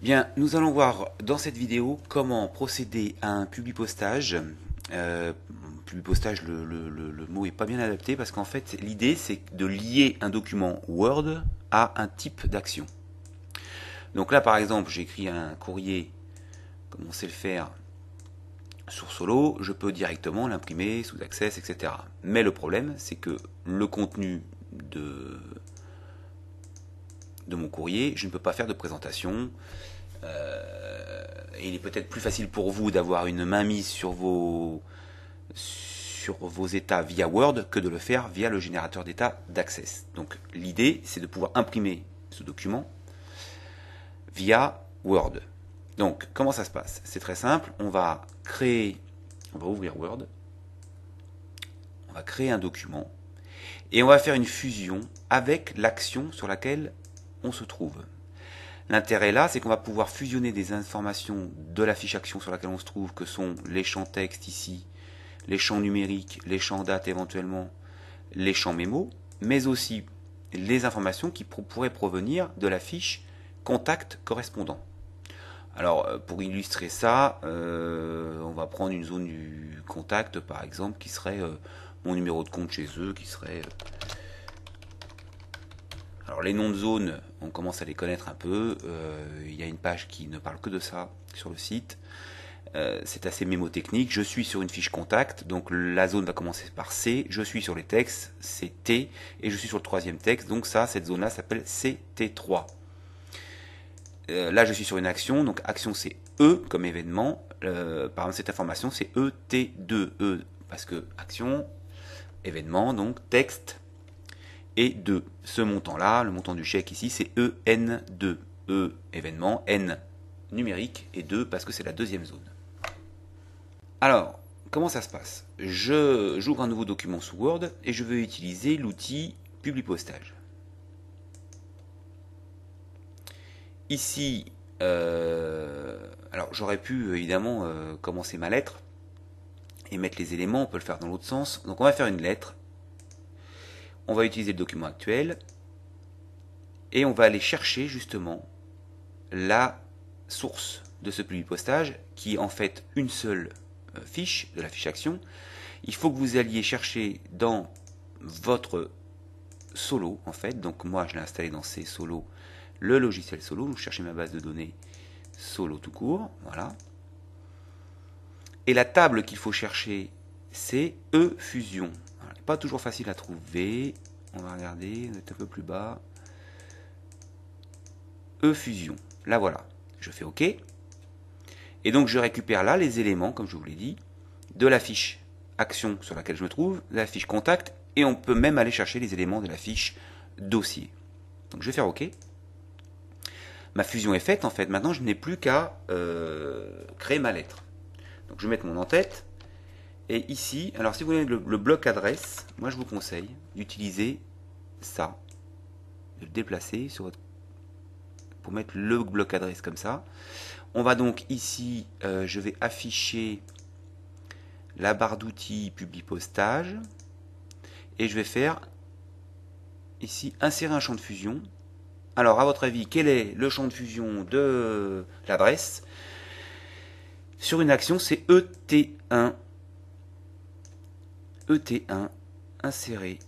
Bien, nous allons voir dans cette vidéo comment procéder à un publipostage. Publipostage, le mot est pas bien adapté parce qu'en fait, l'idée c'est de lier un document Word à un type d'action. Donc là, par exemple, j'écris un courrier, comme on sait le faire sur Solo, je peux directement l'imprimer sous Access, etc. Mais le problème, c'est que le contenu de mon courrier, je ne peux pas faire de présentation. Et il est peut-être plus facile pour vous d'avoir une mainmise sur vos états via Word que de le faire via le générateur d'état d'Access. Donc l'idée, c'est de pouvoir imprimer ce document via Word. Donc comment ça se passe? C'est très simple, on va ouvrir Word, on va créer un document et on va faire une fusion avec l'action sur laquelle on se trouve. L'intérêt là, c'est qu'on va pouvoir fusionner des informations de la fiche action sur laquelle on se trouve, que sont les champs texte ici, les champs numériques, les champs date éventuellement, les champs mémo, mais aussi les informations qui pourraient provenir de la fiche contact correspondant. Alors pour illustrer ça, on va prendre une zone du contact par exemple qui serait mon numéro de compte chez eux, qui serait... Alors les noms de zones, on commence à les connaître un peu. Il y a une page qui ne parle que de ça sur le site. C'est assez mémotechnique. Je suis sur une fiche contact, donc la zone va commencer par C. Je suis sur les textes, c'est T, et je suis sur le troisième texte. Donc ça, cette zone-là s'appelle CT3. Là, je suis sur une action, donc action c'est E comme événement. Par exemple, cette information c'est ET2, E parce que action, événement, donc texte. Et 2. Ce montant-là, le montant du chèque ici, c'est EN2. E événement, N numérique et 2 parce que c'est la deuxième zone. Alors, comment ça se passe? J'ouvre un nouveau document sous Word et je veux utiliser l'outil Publipostage. Ici, alors j'aurais pu évidemment commencer ma lettre et mettre les éléments, on peut le faire dans l'autre sens. Donc on va faire une lettre. On va utiliser le document actuel et on va aller chercher justement la source de ce publipostage qui est en fait une seule fiche de la fiche action. Il faut que vous alliez chercher dans votre Solo en fait, donc moi je l'ai installé dans C Solo, le logiciel Solo, donc je cherchais ma base de données Solo tout court, voilà. Et la table qu'il faut chercher c'est eFusion. Pas toujours facile à trouver. On va regarder, on est un peu plus bas. eFusion. Là voilà. Je fais OK. Et donc je récupère là les éléments, comme je vous l'ai dit, de la fiche action sur laquelle je me trouve, de la fiche contact, et on peut même aller chercher les éléments de la fiche dossier. Donc je vais faire OK. Ma fusion est faite en fait. Maintenant je n'ai plus qu'à créer ma lettre. Donc je vais mettre mon en-tête. Et ici, alors si vous voulez le bloc adresse, moi je vous conseille d'utiliser ça, de le déplacer sur votre, pour mettre le bloc adresse comme ça. On va donc ici, je vais afficher la barre d'outils Publipostage et je vais faire ici insérer un champ de fusion. Alors à votre avis, quel est le champ de fusion de l'adresse? Sur une action, c'est ET1. ET1, insérer,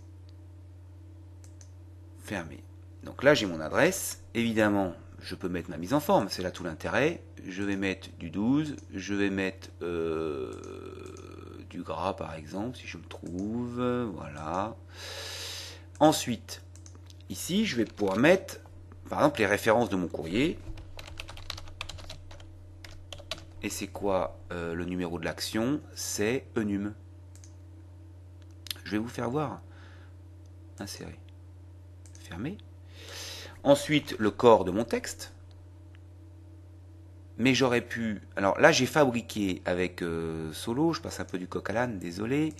fermer. Donc là, j'ai mon adresse. Évidemment, je peux mettre ma mise en forme, c'est là tout l'intérêt. Je vais mettre du 12, je vais mettre du gras par exemple, si je le trouve. Voilà. Ensuite, ici, je vais pouvoir mettre, par exemple, les références de mon courrier. Et c'est quoi le numéro de l'action? C'est enum. Je vais vous faire voir. Insérer. Fermer. Ensuite, le corps de mon texte. Mais j'aurais pu... Alors là, j'ai fabriqué avec Solo, je passe un peu du coq à l'âne, désolé.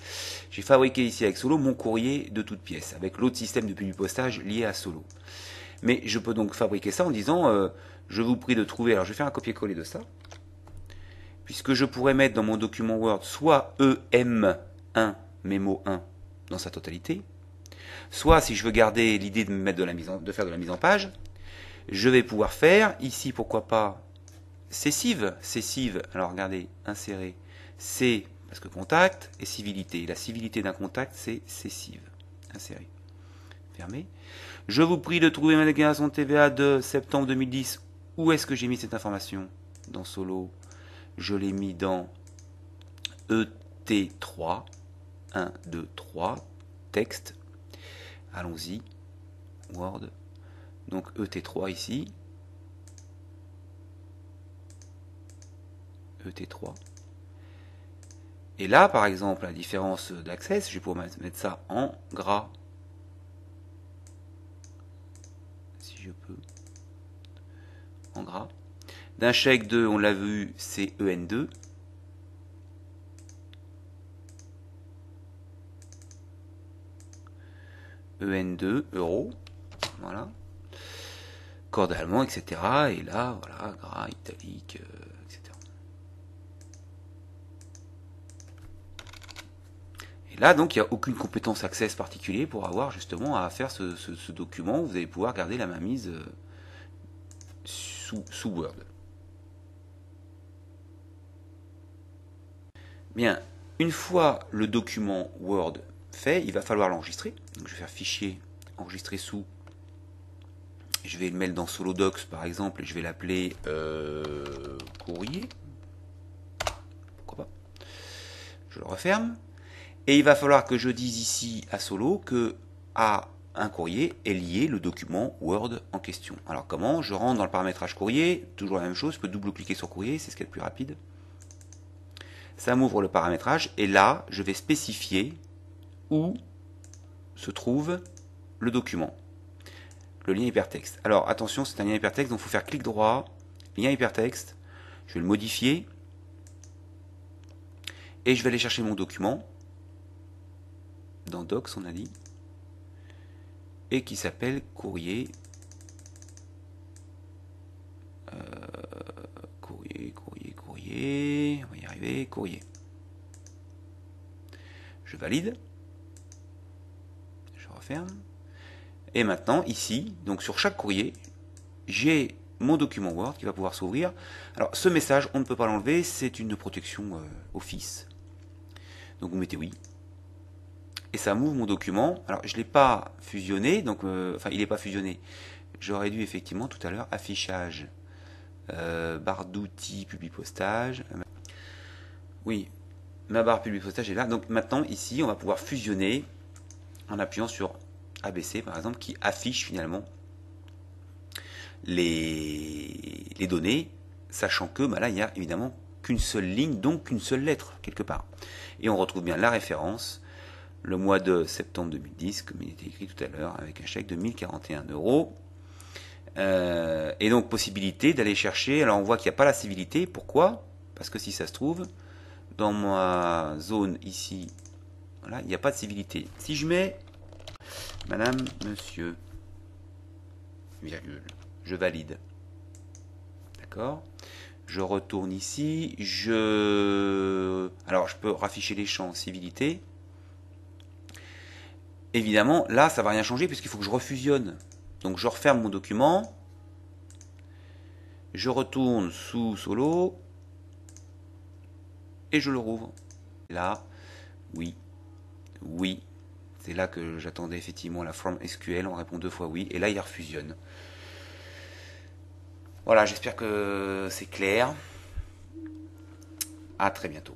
J'ai fabriqué ici avec Solo mon courrier de toutes pièces, avec l'autre système de publipostage lié à Solo. Mais je peux donc fabriquer ça en disant, je vous prie de trouver... Alors je vais faire un copier-coller de ça. Puisque je pourrais mettre dans mon document Word soit EM1, mémo 1, dans sa totalité, soit si je veux garder l'idée de faire de la mise en page, Je vais pouvoir faire, ici, pourquoi pas, cessive. Cessive, alors regardez, insérer, c'est, parce que contact, et civilité. La civilité d'un contact, c'est cessive. Insérer. Fermé. Je vous prie de trouver ma déclaration de TVA de septembre 2010. Où est-ce que j'ai mis cette information? Dans Solo. Je l'ai mis dans ET3. 1, 2, 3. Texte. Allons-y. Word. Donc ET3 ici. ET3. Et là, par exemple, la différence d'accès, je vais pouvoir mettre ça en gras. Si je peux. En gras. D'un chèque de, on l'a vu, c'est EN2. EN2, euros. Voilà. Corde allemand, etc. Et là, voilà, gras, italique, etc. Et là, donc, il n'y a aucune compétence Access particulier pour avoir justement à faire ce document. Vous allez pouvoir garder la mainmise sous Word. Bien, une fois le document Word fait, il va falloir l'enregistrer. Donc, je vais faire fichier, enregistrer sous. Je vais le mettre dans Solodocs par exemple et je vais l'appeler courrier. Pourquoi pas. Je le referme. Et il va falloir que je dise ici à Solo que à un courrier est lié le document Word en question. Alors comment? Je rentre dans le paramétrage courrier, toujours la même chose, je peux double-cliquer sur courrier, c'est ce qui est le plus rapide. Ça m'ouvre le paramétrage et là, je vais spécifier où se trouve le document. Le lien hypertexte. Alors attention, c'est un lien hypertexte, donc il faut faire clic droit, lien hypertexte, je vais le modifier, et je vais aller chercher mon document, dans Docs on a dit, et qui s'appelle courrier, courrier, on va y arriver, courrier. Je valide, je referme. Et maintenant, ici, donc sur chaque courrier, j'ai mon document Word qui va pouvoir s'ouvrir. Alors, ce message, on ne peut pas l'enlever, c'est une protection Office. Donc, vous mettez oui. Et ça m'ouvre mon document. Alors, je ne l'ai pas fusionné, donc, enfin, il n'est pas fusionné. J'aurais dû effectivement tout à l'heure affichage, barre d'outils, publipostage. Oui, ma barre publipostage est là. Donc, maintenant, ici, on va pouvoir fusionner en appuyant sur ABC par exemple, qui affiche finalement les données, sachant que là il n'y a évidemment qu'une seule ligne, donc qu'une seule lettre quelque part. Et on retrouve bien la référence, le mois de septembre 2010, comme il était écrit tout à l'heure, avec un chèque de 1041 €. Et donc possibilité d'aller chercher, alors on voit qu'il n'y a pas la civilité, pourquoi? Parce que si ça se trouve, dans ma zone ici, voilà, il n'y a pas de civilité. Si je mets Madame, monsieur, virgule, je valide. D'accord? Je retourne ici, alors je peux rafficher les champs civilité. Évidemment, là, ça va rien changer puisqu'il faut que je refusionne. Donc je referme mon document. Je retourne sous Solo. Et je le rouvre. Là, oui, oui. C'est là que j'attendais effectivement la form SQL, on répond 2 fois oui, et là il refusionne. Voilà, j'espère que c'est clair. À très bientôt.